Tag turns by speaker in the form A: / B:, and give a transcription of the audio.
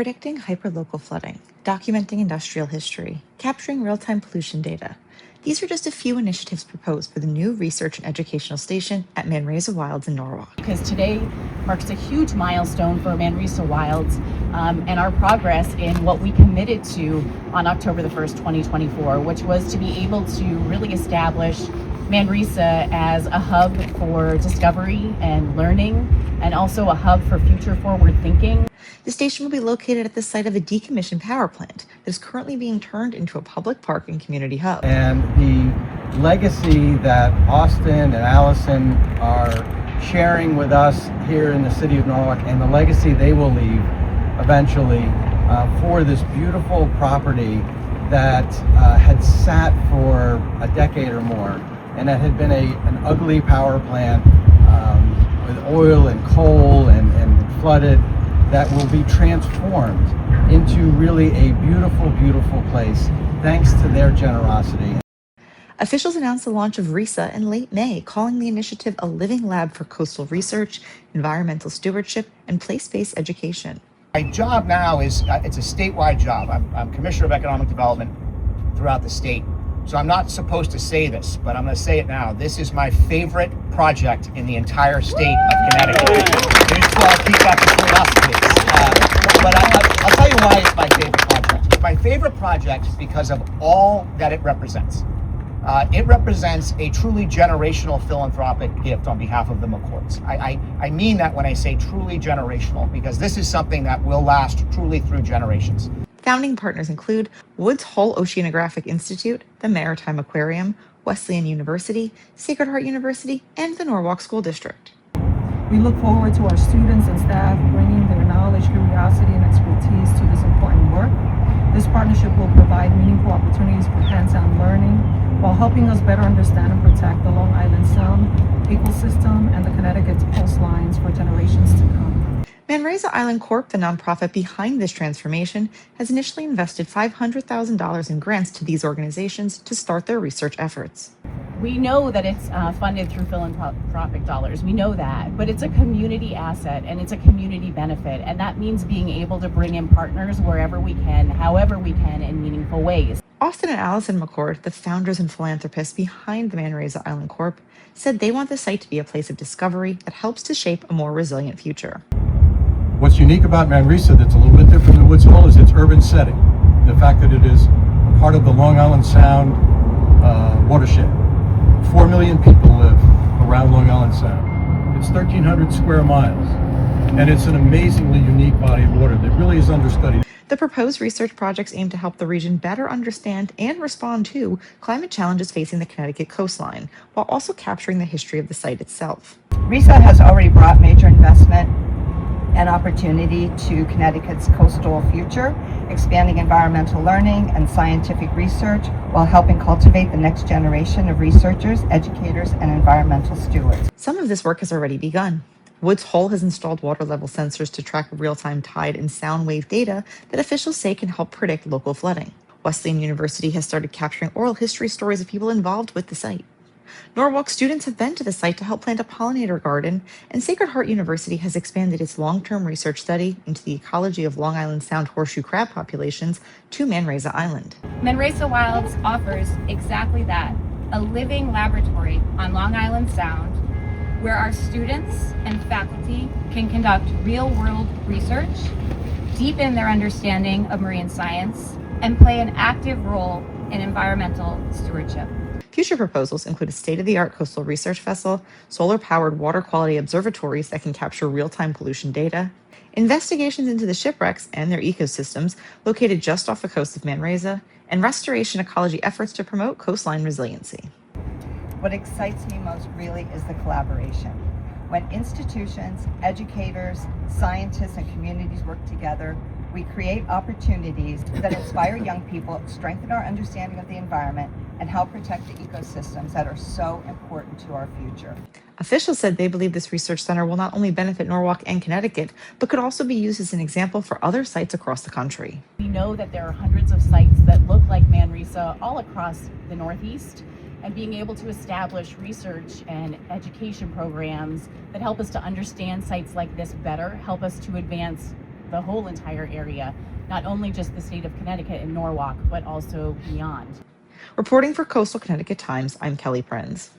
A: predicting hyperlocal flooding, documenting industrial history, capturing real-time pollution data. These are just a few initiatives proposed for the new research and educational station at Manresa Wilds in Norwalk.
B: Because today marks a huge milestone for Manresa Wilds and our progress in what we committed to on October the 1st, 2024, which was to be able to really establish Manresa as a hub for discovery and learning, and also a hub for future forward thinking.
A: The station will be located at the site of a decommissioned power plant that is currently being turned into a public park and community hub.
C: And the legacy that Austin and Allison are sharing with us here in the city of Norwalk, and the legacy they will leave eventually for this beautiful property that had sat for a decade or more, and that had been an ugly power plant with oil and coal and flooded, that will be transformed into really a beautiful, beautiful place thanks to their generosity.
A: Officials announced the launch of R.E.S.A in late May, calling the initiative a living lab for coastal research, environmental stewardship, and place-based education.
D: My job now is, it's a statewide job. I'm Commissioner of Economic Development throughout the state. So I'm not supposed to say this, but I'm going to say it now. This is my favorite project in the entire state of Connecticut. Just keep that between us, please. But I'll tell you why it's my favorite project. It's my favorite project because of all that it represents. It represents a truly generational philanthropic gift on behalf of the McCourts. I mean that when I say truly generational, because this is something that will last truly through generations.
A: Founding partners include Woods Hole Oceanographic Institute, the Maritime Aquarium, Wesleyan University, Sacred Heart University, and the Norwalk School District.
E: We look forward to our students and staff bringing their knowledge, curiosity, and expertise to this important work. This partnership will provide meaningful opportunities for hands-on learning while helping us better understand and protect the Long Island Sound ecosystem and the Connecticut's coastlines for generations to come.
A: Manresa Island Corp, the nonprofit behind this transformation, has initially invested $500,000 in grants to these organizations to start their research efforts.
B: We know that it's funded through philanthropic dollars. We know that, but it's a community asset and it's a community benefit. And that means being able to bring in partners wherever we can, however we can, in meaningful ways.
A: Austin and Allison McCourt, the founders and philanthropists behind the Manresa Island Corp, said they want the site to be a place of discovery that helps to shape a more resilient future.
F: What's unique about Manresa that's a little bit different than Woods Hole is its urban setting. The fact that it is part of the Long Island Sound watershed. 4 million people live around Long Island Sound. It's 1,300 square miles, and it's an amazingly unique body of water that really is understudied.
A: The proposed research projects aim to help the region better understand and respond to climate challenges facing the Connecticut coastline, while also capturing the history of the site itself.
G: R.E.S.A has already brought major investment and opportunity to Connecticut's coastal future, expanding environmental learning and scientific research while helping cultivate the next generation of researchers, educators, and environmental stewards.
A: Some of this work has already begun. Woods Hole has installed water level sensors to track real-time tide and sound wave data that officials say can help predict local flooding. Wesleyan University has started capturing oral history stories of people involved with the site. Norwalk students have been to the site to help plant a pollinator garden, and Sacred Heart University has expanded its long-term research study into the ecology of Long Island Sound horseshoe crab populations to Manresa Island.
H: Manresa Wilds offers exactly that, a living laboratory on Long Island Sound where our students and faculty can conduct real-world research, deepen their understanding of marine science, and play an active role in environmental stewardship.
A: Future proposals include a state-of-the-art coastal research vessel, solar-powered water quality observatories that can capture real-time pollution data, investigations into the shipwrecks and their ecosystems located just off the coast of Manresa, and restoration ecology efforts to promote coastline resiliency.
G: What excites me most really is the collaboration. When institutions, educators, scientists, and communities work together, we create opportunities that inspire young people, strengthen our understanding of the environment, and help protect the ecosystems that are so important to our future.
A: Officials said they believe this research center will not only benefit Norwalk and Connecticut, but could also be used as an example for other sites across the country.
B: We know that there are hundreds of sites that look like Manresa all across the Northeast, and being able to establish research and education programs that help us to understand sites like this better, help us to advance the whole entire area, not only just the state of Connecticut and Norwalk, but also beyond.
A: Reporting for Coastal Connecticut Times, I'm Kelly Prinz.